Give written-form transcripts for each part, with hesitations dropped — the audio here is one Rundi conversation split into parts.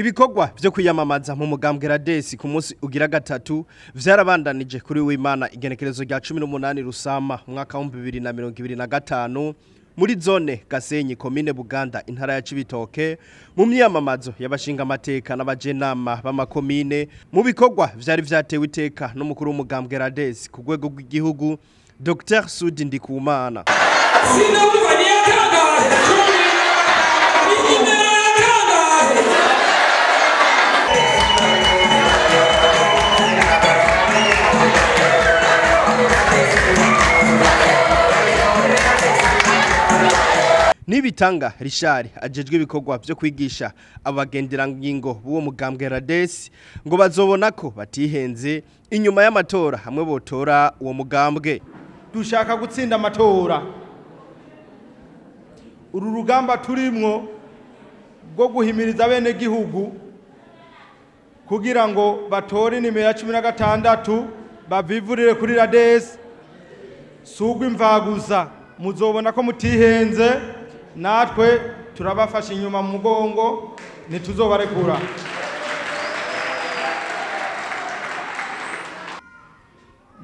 Ibikorwa vyo kwiyamamaza mu Umugambwe RADDES ku munsi ugira gatatu vyarabandanije kuri w'Imana igenekerezo rya 18 Rusama mwaka wa 2025 muri zone Gasenyi komine Buganda intara ya Cibitoke mu myiyamamazo y'abashinga amateka n'abajenama b'amakomine mu bikorwa vyari vyatewe iteka n'umukuru w'Umugambwe RADDES ku rwego rw'igihugu Dr Sudi Ndikumana. Nibitanga Richard ajejwe ibikorwa byo kwigisha abagenderangingo b'uwo mugambwe RADDES ngo bazobona ko batihenze inyuma y'amatora hamwe botora uwo mugambwe. Dushaka gutsinda amatora. Uru rugamba turimwo bwo guhimiriza abenegihugu kugira ngo batore nimero ya 16 bavivurire kuri RADDES sugwa imvaguza muzobona ko mutihenze natwe turabafasha inyuma mu mugongo ntituzobarekura.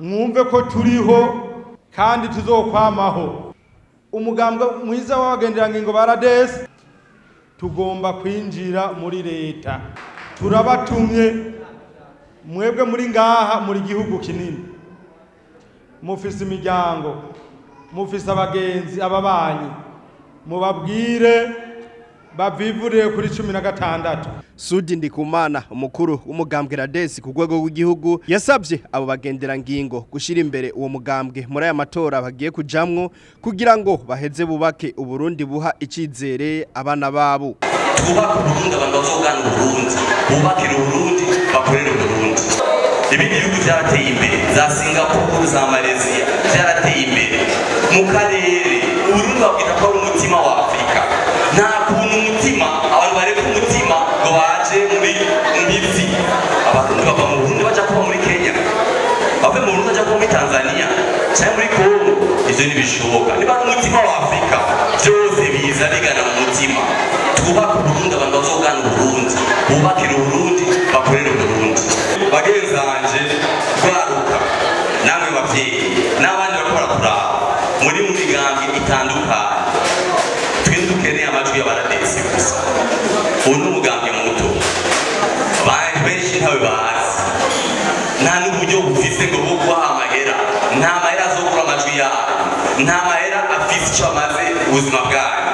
Mwumve ko turiho kandi tuzokwamaho. Umugambwe mwiza w'abagenderangingo ba RADDES tugomba kwinjira muri leta. Turabatumye mwebwe muri ngaha muri gihugu kinini. Mufise imiryango, mufise abagenzi ababanyi. Mubabwire bavivurire kuri 16. Sudi Ndikumana umukuru w'umugambwe RADDES ku rwego rw'igihugu yasabye abo bagenderangingo gushira imbere uwo mugambwe muri aya matora bagiye kujamwo kugira ngo baheze bubake Uburundi buha icizere abana babo. Kubaka Uburundi abantu bazogana Uburundi, bubakira Uburundi, bakorera Uburundi. Ibindi bihugu byarateye imbere, za Singapore, za Malaysia byarateye imbere. Mu karere Uburundi babwita ko ari umutima wa Afrika. Nta kuntu umutima abantu bareka umutima ngo baje muri mbitsi. Abarundi bava mu Burundi baja kuba muri Kenya. Bave mu Burundi baja kuba muri Tanzania, cyangwa muri Congo. Ivyo ntibishoboka. Niba ari umutima wa Afrika byose biza bigana mu mutima. Kubaka Uburundi abantu bazogana Uburundi, bubakira Uburundi, bakorera Uburundi. Bagenzanje urwaruka namwe bavyeyi n'abandi bakora kuraba muri mugambwe itandukanye twidukeneye amajwi y'abaradesi gusa. Uno mugambwe muto abantu benshi ntawe bazi nta n'uburyo bufise ngo bwo guha amahera, nta mahera azokura amajwi yabo, nta mahera afise icyo amaze ubuzima bwayo.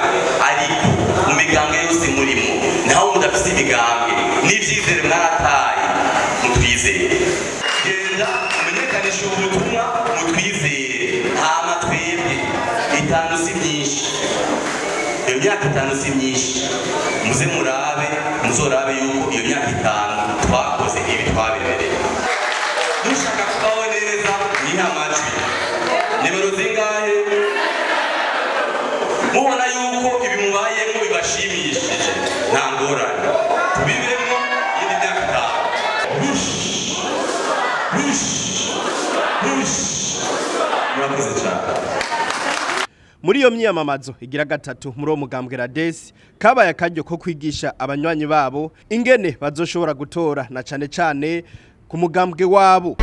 Ariko mu migambwe yose murimo naho mudafise imigambwe n'ivyizere mwarataye mutwizere. Genda umenyekanisha ubutumwa mutwizere hama twebwe itanu si myinshi. Iyo myaka itanu si myinshi muze murabe muzorabe yuko iyo myaka itanu twakoze ibi twabemereye. Mushaka kubaho neza niha amajwi nimero zingahe mubona yuko ibi mubayemo bibashimishije nta ngorane tubibemo yindi myaka itanu. Murakoze cyane. Muri iyo myiyamamazo igira gatatu muri uwo mugambwe RADDES kabaye akaryo ko kwigisha abanywanyi babo ingene bazoshobora gutora na cane cane ku mugambwe wabo.